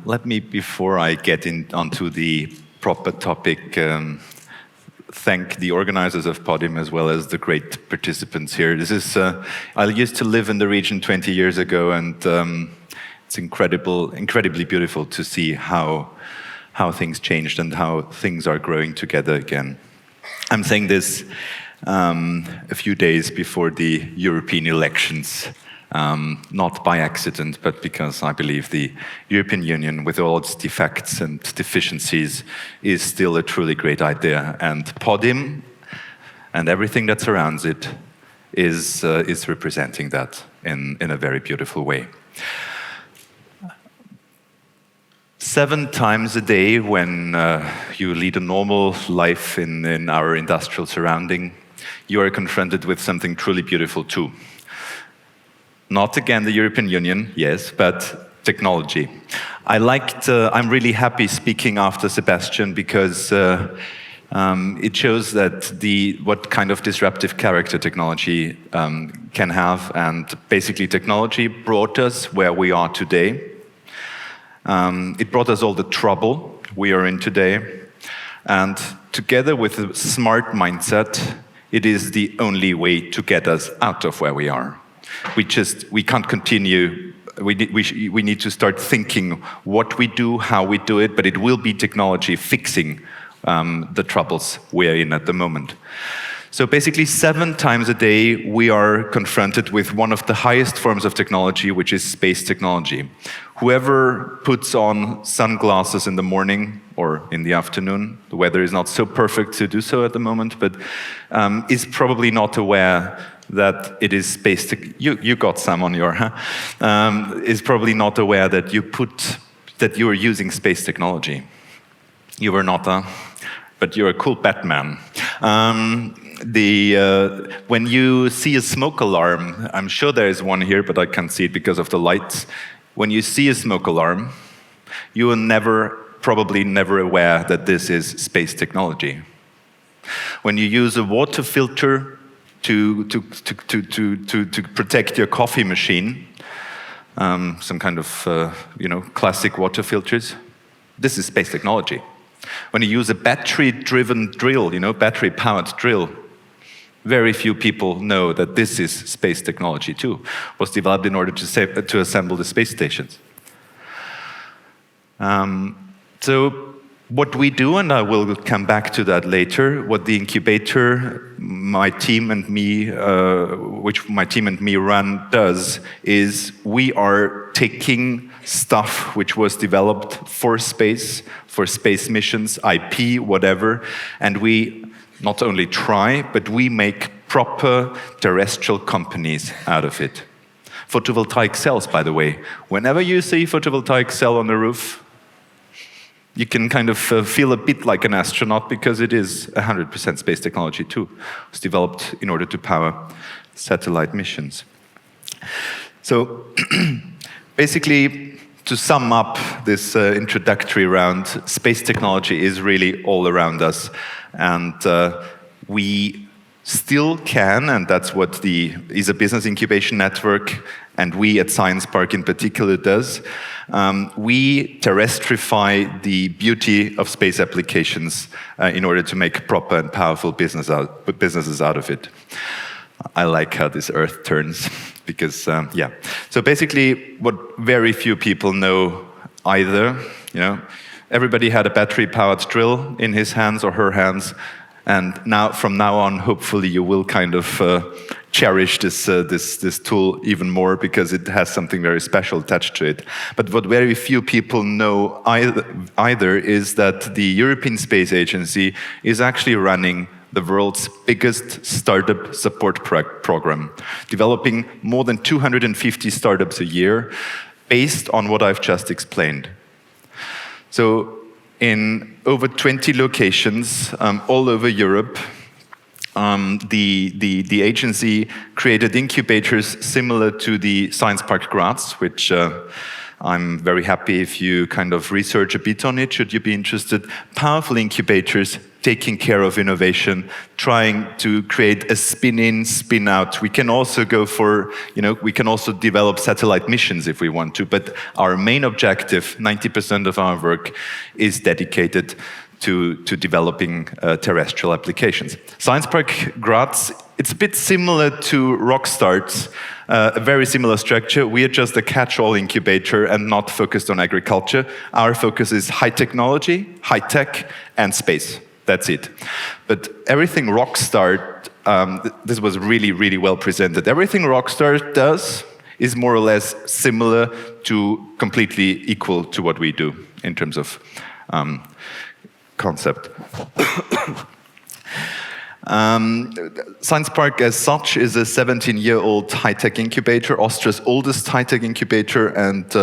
Let me, before I get onto the proper topic, thank the organizers of PODIM as well as the great participants here. This is, I used to live in the region 20 years ago, and it's incredibly beautiful to see how things changed and how things are growing together again. I'm saying this a few days before the European elections. Not by accident, but because I believe the European Union, with all its defects and deficiencies, is still a truly great idea. And PODIM and everything that surrounds it is representing that in a very beautiful way. 7 times a day, when you lead a normal life in our industrial surrounding, you are confronted with something truly beautiful too. Not again the European Union, yes, but technology. I'm really happy speaking after Sebastian because it shows that what kind of disruptive character technology can have, and basically technology brought us where we are today. It brought us all the trouble we are in today, and together with a smart mindset, it is the only way to get us out of where we are. We can't continue. We need to start thinking what we do, how we do it, but it will be technology fixing the troubles we're in at the moment. So basically 7 times a day we are confronted with one of the highest forms of technology, which is space technology. Whoever puts on sunglasses in the morning or in the afternoon, the weather is not so perfect to do so at the moment, but is probably not aware that it is space tech. You got some on your, is probably not aware that you are using space technology. You were not, but you're a cool Batman. When you see a smoke alarm, I'm sure there is one here, but I can't see it because of the lights. When you see a smoke alarm, you are probably never aware that this is space technology. When you use a water filter to protect your coffee machine, some kind of classic water filters, this is space technology. When you use a battery-driven drill, battery-powered drill, very few people know that this is space technology too. It was developed in order to assemble the space stations. So what we do, and I will come back to that later, what the incubator, my team and me run does, is we are taking stuff which was developed for space missions, IP, whatever, and we not only try, but we make proper terrestrial companies out of it. Photovoltaic cells, by the way. Whenever you see photovoltaic cell on the roof, you can kind of feel a bit like an astronaut because it is 100% space technology too. It was developed in order to power satellite missions. So basically, to sum up this introductory round, space technology is really all around us. And we still can, and that's what the ESA Business Incubation Network, and we at Science Park in particular does, we terrestrify the beauty of space applications in order to make proper and powerful businesses out of it. I like how this Earth turns, because, So basically, what very few people know either, everybody had a battery-powered drill in his hands or her hands, and from now on, hopefully, you will kind of cherish this tool even more because it has something very special attached to it. But what very few people know either is that the European Space Agency is actually running the world's biggest startup support program, developing more than 250 startups a year based on what I've just explained. So in over 20 locations all over Europe, the agency created incubators similar to the Science Park Graz, which I'm very happy if you kind of research a bit on it, should you be interested. Powerful incubators, taking care of innovation, trying to create a spin-in, spin-out. We can also go for, we can also develop satellite missions if we want to, but our main objective, 90% of our work, is dedicated to developing terrestrial applications. Science Park Graz, it's a bit similar to Rockstart's, a very similar structure. We are just a catch-all incubator and not focused on agriculture. Our focus is high technology, high tech, and space. That's it. But everything Rockstart, this was really, really well presented. Everything Rockstart does is more or less similar to, completely equal to what we do in terms of concept. Science Park as such is a 17-year-old high-tech incubator, Austria's oldest high-tech incubator, and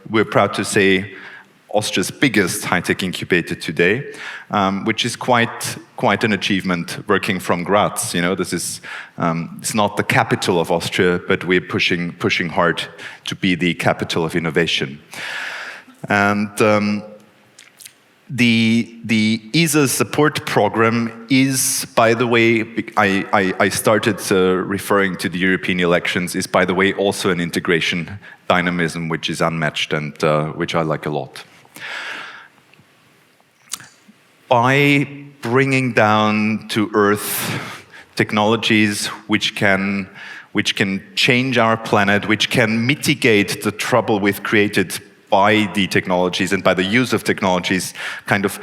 we're proud to say Austria's biggest high-tech incubator today, which is quite an achievement working from Graz. This is it's not the capital of Austria, but we're pushing hard to be the capital of innovation. And the ESA support program is, by the way, I started referring to the European elections, is, by the way, also an integration dynamism which is unmatched and which I like a lot. By bringing down to earth technologies which can change our planet, which can mitigate the trouble we've created by the technologies and by the use of technologies, kind of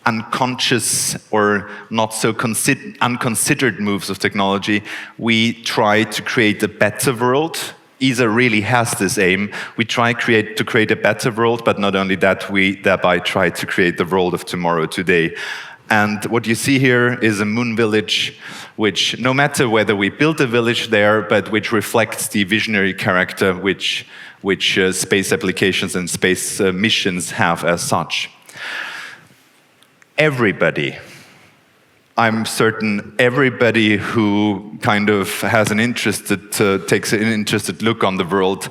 unconscious or not so unconsidered moves of technology, we try to create a better world. ESA really has this aim. We try to create a better world, but not only that, we thereby try to create the world of tomorrow today. And what you see here is a moon village, which no matter whether we build a village there, but which reflects the visionary character which space applications and space missions have as such. Everybody, I'm certain everybody who kind of has takes an interested look on the world,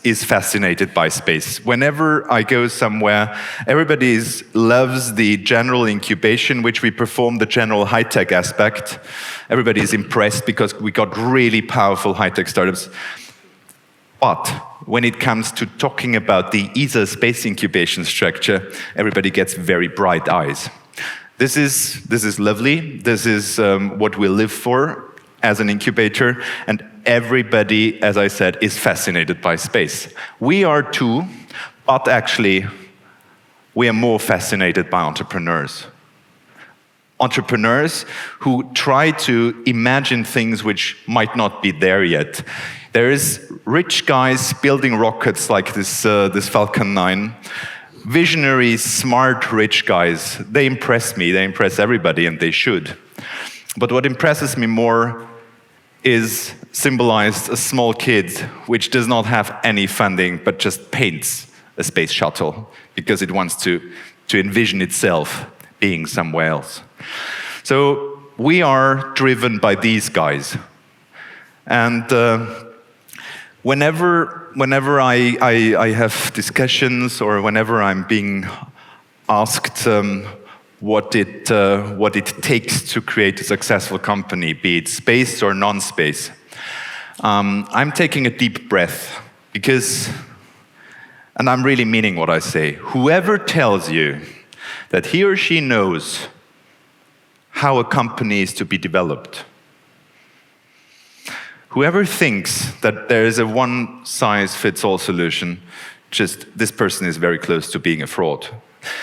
is fascinated by space. Whenever I go somewhere, everybody loves the general incubation, which we perform, the general high-tech aspect. Everybody is impressed because we got really powerful high-tech startups. But when it comes to talking about the ESA space incubation structure, everybody gets very bright eyes. This is lovely. This is what we live for as an incubator, and everybody, as I said, is fascinated by space. We are too, but actually, we are more fascinated by entrepreneurs. Entrepreneurs who try to imagine things which might not be there yet. There is rich guys building rockets like this Falcon 9. Visionary, smart, rich guys. They impress me. They impress everybody, and they should. But what impresses me more is symbolized a small kid which does not have any funding but just paints a space shuttle because it wants to envision itself being somewhere else. So we are driven by these guys. And whenever I have discussions or whenever I'm being asked what it takes to create a successful company, be it space or non-space, I'm taking a deep breath because, and I'm really meaning what I say, whoever tells you that he or she knows how a company is to be developed, whoever thinks that there is a one-size-fits-all solution, just this person is very close to being a fraud.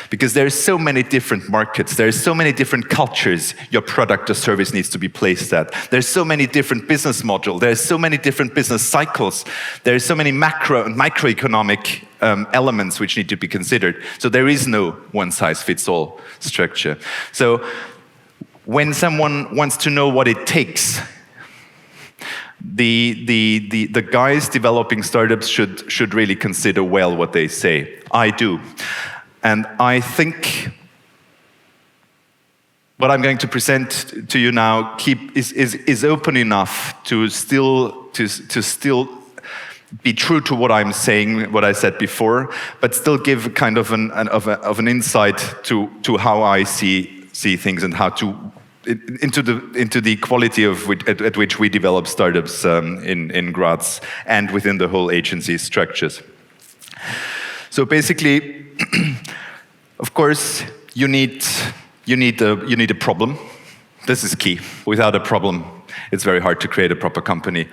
Because there are so many different markets, there are so many different cultures your product or service needs to be placed at. There's so many different business models, there are so many different business cycles, there are so many macro and microeconomic elements which need to be considered. So there is no one-size-fits-all structure. So when someone wants to know what it takes, the guys developing startups should really consider well what they say. I do. And I think what I'm going to present to you now is open enough to still be true to what I'm saying, what I said before, but still give kind of an insight to how I see things and how to into the quality at which we develop startups in Graz and within the whole agency structures. So basically, of course, you need a problem. This is key. Without a problem, it's very hard to create a proper company.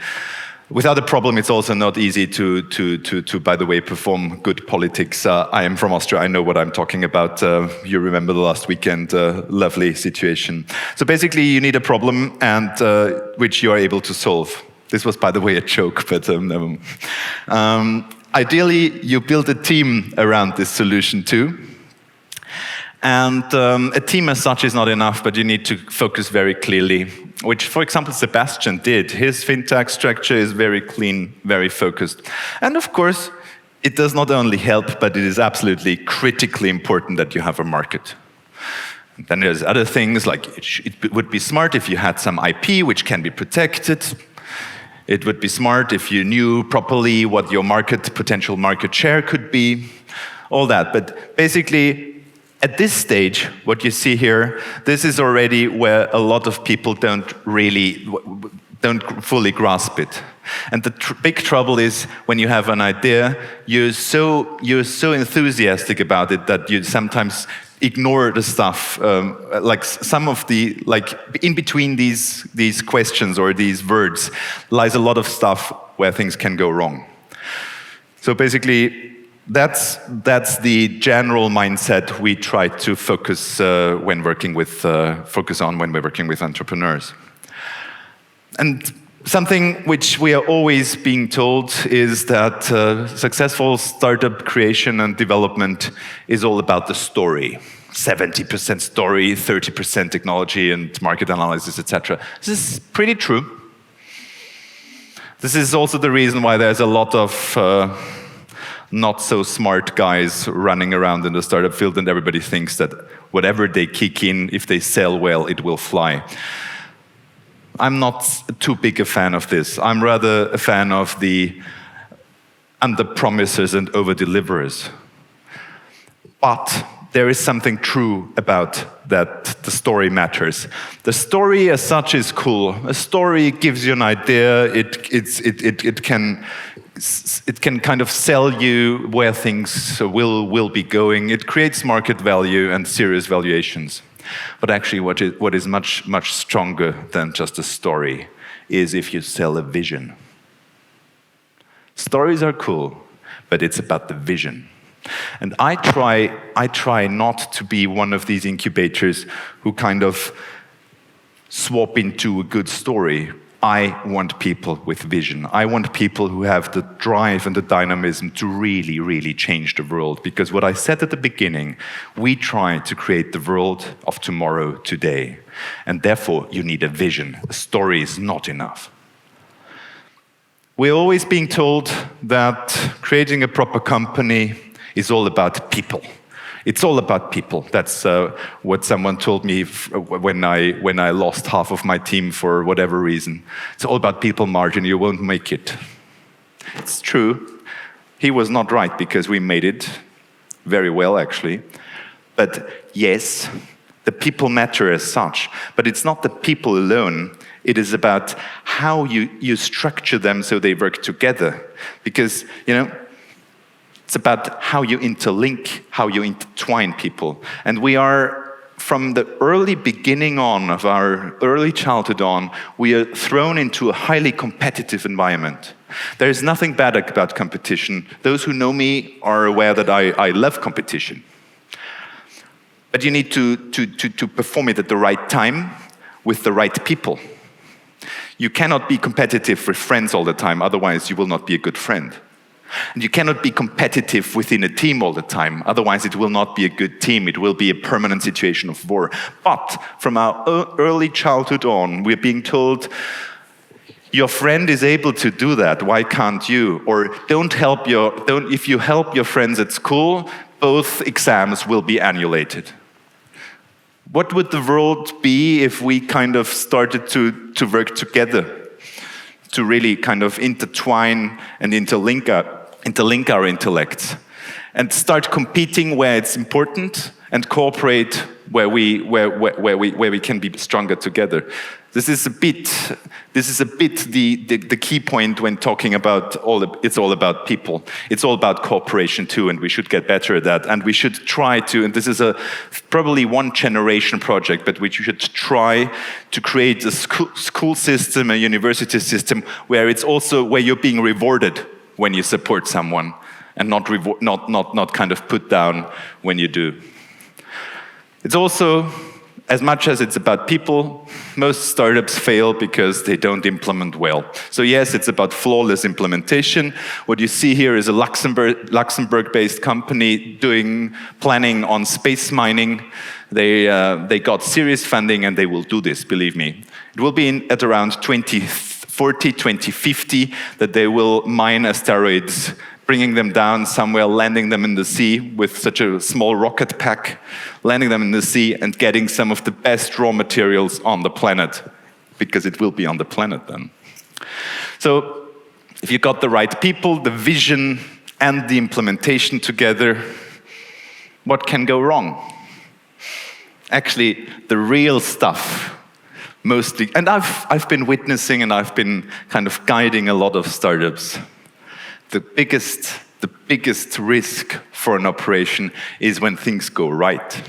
Without a problem, it's also not easy to by the way, perform good politics. I am from Austria. I know what I'm talking about. You remember the last weekend, lovely situation. So basically, you need a problem and which you are able to solve. This was, by the way, a joke, but ideally, you build a team around this solution too. And a team as such is not enough, but you need to focus very clearly, which, for example, Sebastian did. His fintech structure is very clean, very focused. And of course, it does not only help, but it is absolutely critically important that you have a market. Then there's other things, like it would be smart if you had some IP which can be protected. It would be smart if you knew properly what your potential market share could be, all that. But basically, at this stage, what you see here, this is already where a lot of people don't fully grasp it. And the big trouble is when you have an idea, you're so enthusiastic about it that you sometimes ignore the stuff, like some of the, like in between these questions or these words lies a lot of stuff where things can go wrong. So basically, that's the general mindset we try to focus on when we're working with entrepreneurs. And something which we are always being told is that successful startup creation and development is all about the story. 70% story, 30% technology and market analysis, etc. This is pretty true. This is also the reason why there's a lot of not so smart guys running around in the startup field, and everybody thinks that whatever they kick in, if they sell well, it will fly. I'm not too big a fan of this. I'm rather a fan of the under-promisers and over-deliverers. But there is something true about that the story matters. The story as such is cool. A story gives you an idea. It can kind of sell you where things will be going. It creates market value and serious valuations. But actually what is much stronger than just a story is if you sell a vision. Stories are cool, but it's about the vision. And I try not to be one of these incubators who kind of swap into a good story. I want people with vision. I want people who have the drive and the dynamism to really, really change the world. Because what I said at the beginning, we try to create the world of tomorrow today. And therefore, you need a vision. A story is not enough. We're always being told that creating a proper company is all about people. It's all about people. That's what someone told me when I lost half of my team for whatever reason. It's all about people, Martin. You won't make it. It's true. He was not right because we made it very well, actually. But yes, the people matter as such. But it's not the people alone. It is about how you structure them so they work together. Because, it's about how you interlink, how you intertwine people. And we are, from the early beginning on, of our early childhood on, we are thrown into a highly competitive environment. There is nothing bad about competition. Those who know me are aware that I love competition. But you need to perform it at the right time, with the right people. You cannot be competitive with friends all the time, otherwise you will not be a good friend. And you cannot be competitive within a team all the time, otherwise it will not be a good team, it will be a permanent situation of war. But from our early childhood on, we're being told, your friend is able to do that, why can't you? Or if you help your friends at school, both exams will be annulated. What would the world be if we kind of started to work together? to really kind of intertwine and interlink our intellects and start competing where it's important and cooperate where we can be stronger together. This is a bit the key point when talking about it's all about people. It's all about cooperation too, and we should get better at that. And we should try to, and this is probably one generation project, but we should try to create a school system, a university system where you're being rewarded when you support someone, and not kind of put down when you do. It's also, as much as it's about people, most startups fail because they don't implement well. So yes, it's about flawless implementation. What you see here is a Luxembourg-based company planning on space mining. They got serious funding and they will do this, believe me. It will be at around 2040, 2050 that they will mine asteroids, bringing them down somewhere, landing them in the sea with such a small rocket pack, landing them in the sea and getting some of the best raw materials on the planet, because it will be on the planet then. So if you got the right people, the vision and the implementation together, what can go wrong? Actually, the real stuff, mostly, and I've been witnessing and I've been kind of guiding a lot of startups. The biggest risk for an operation is when things go right.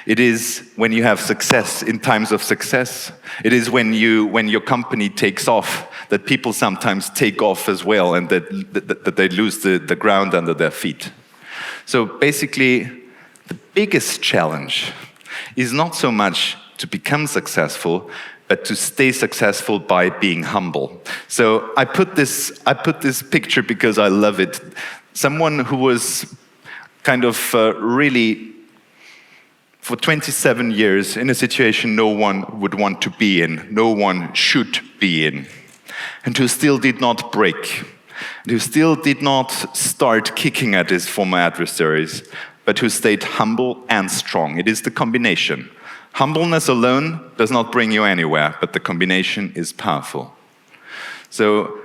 It is when you have success, in times of success. It is when your company takes off, that people sometimes take off as well, and that they lose the ground under their feet. So basically, the biggest challenge is not so much to become successful, but to stay successful by being humble. So I put this picture because I love it. Someone who was kind of really, for 27 years, in a situation no one would want to be in, no one should be in, and who still did not break, and who still did not start kicking at his former adversaries, but who stayed humble and strong. It is the combination. Humbleness alone does not bring you anywhere, but the combination is powerful. So,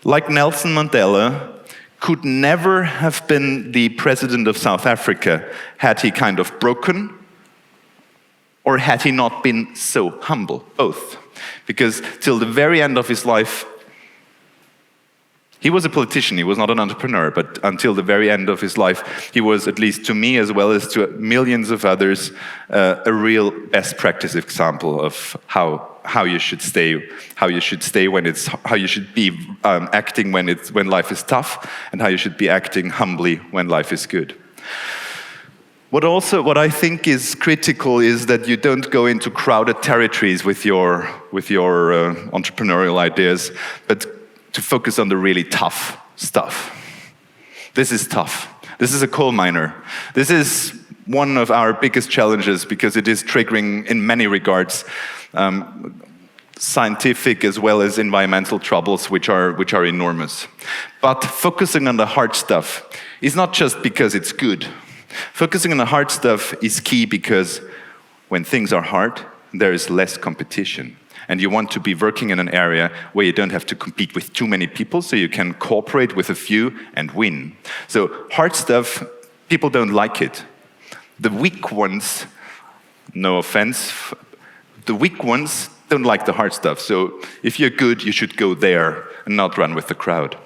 like Nelson Mandela could never have been the president of South Africa had he kind of broken, or had he not been so humble, both. Because till the very end of his life, he was a politician, he was not an entrepreneur, but until the very end of his life, he was, at least to me as well as to millions of others, a real best practice example of how you should stay how you should be acting when life is tough, and how you should be acting humbly when life is good. What I think is critical is that you don't go into crowded territories with your entrepreneurial ideas, but to focus on the really tough stuff. This is tough. This is a coal miner. This is one of our biggest challenges because it is triggering, in many regards, scientific as well as environmental troubles, which are enormous. But focusing on the hard stuff is not just because it's good. Focusing on the hard stuff is key because when things are hard, there is less competition. And you want to be working in an area where you don't have to compete with too many people, so you can cooperate with a few and win. So hard stuff, people don't like it. The weak ones, no offense, the weak ones don't like the hard stuff. So if you're good, you should go there and not run with the crowd.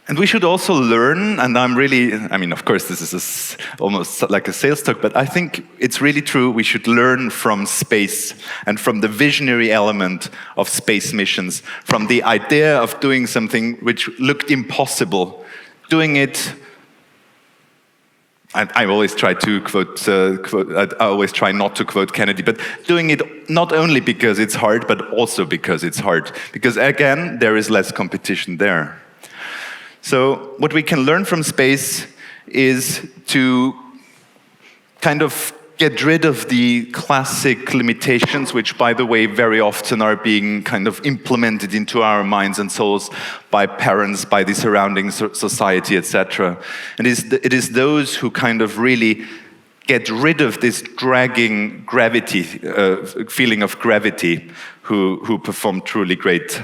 And we should also learn, and of course this is almost like a sales talk, but I think it's really true, we should learn from space and from the visionary element of space missions, from the idea of doing something which looked impossible, doing it. I always try to I always try not to quote Kennedy, but doing it not only because it's hard, but also because it's hard. Because again, there is less competition there. So what we can learn from space is to kind of get rid of the classic limitations, which, by the way, very often are being kind of implemented into our minds and souls by parents, by the surrounding society, etc. And it is those who kind of really get rid of this dragging gravity, feeling of gravity, who perform truly great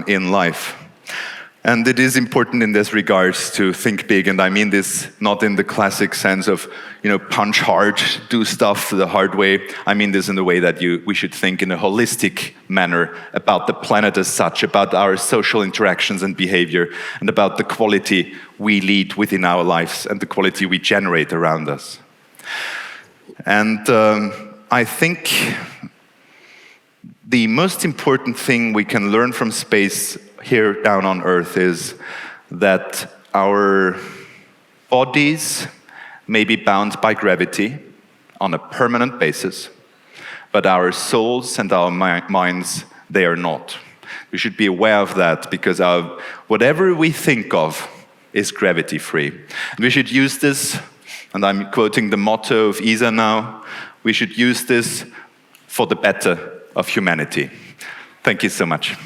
in life. And it is important in this regards to think big, and I mean this not in the classic sense of, punch hard, do stuff the hard way. I mean this in the way that we should think in a holistic manner about the planet as such, about our social interactions and behavior, and about the quality we lead within our lives and the quality we generate around us. And I think the most important thing we can learn from space here down on Earth is that our bodies may be bound by gravity on a permanent basis, but our souls and our minds, they are not. We should be aware of that, because whatever we think of is gravity-free. We should use this, and I'm quoting the motto of ESA now, we should use this for the better of humanity. Thank you so much.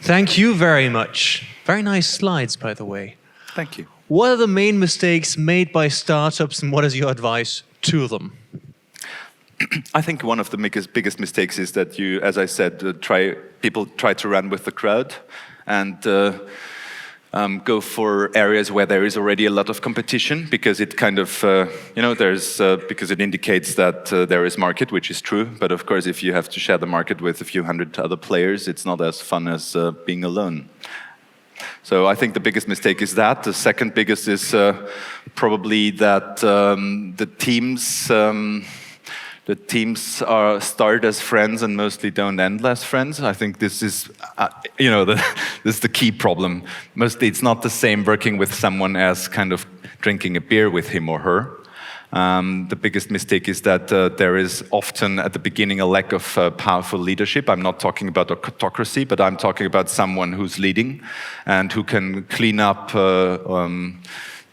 Thank you very much. Very nice slides, by the way. Thank you. What are the main mistakes made by startups, and what is your advice to them? I think one of the biggest mistakes is that you, as I said, people try to run with the crowd and go for areas where there is already a lot of competition, because it kind of, because it indicates that there is market, which is true. But of course, if you have to share the market with a few hundred other players, it's not as fun as being alone. So I think the biggest mistake is that. The second biggest is probably that the teams start as friends and mostly don't end as friends. I think this is, this is the key problem. Mostly it's not the same working with someone as kind of drinking a beer with him or her. The biggest mistake is that there is often at the beginning a lack of powerful leadership. I'm not talking about autocracy, but I'm talking about someone who's leading and who can clean up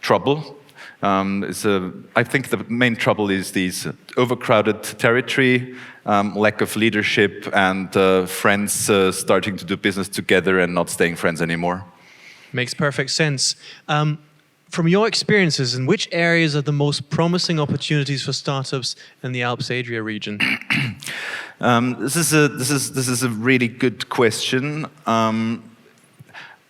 trouble. I think the main trouble is these overcrowded territory, lack of leadership, and friends starting to do business together and not staying friends anymore. Makes perfect sense. From your experiences, in which areas are the most promising opportunities for startups in the Alps-Adria region? This is a really good question.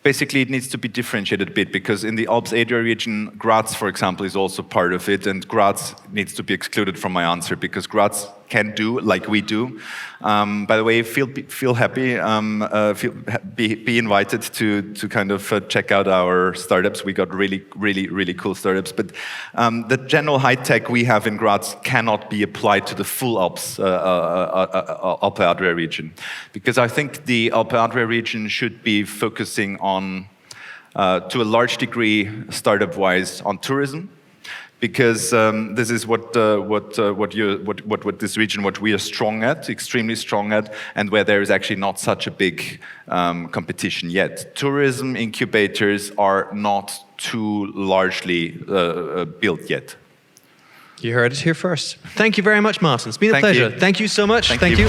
Basically, it needs to be differentiated a bit, because in the Alps-Adria region, Graz, for example, is also part of it, and Graz needs to be excluded from my answer, because Graz can do like we do. By the way, feel happy, be invited to kind of check out our startups. We got really cool startups, but the general high tech we have in Graz cannot be applied to the full Alps-Adria region, because I think the Alps-Adria region should be focusing on, to a large degree, startup-wise, on tourism. Because this is what this region, what we are strong at, extremely strong at, and where there is actually not such a big competition yet. Tourism incubators are not too largely built yet. You heard it here first. Thank you very much, Martin. It's been a pleasure. Thank you so much. Thank you.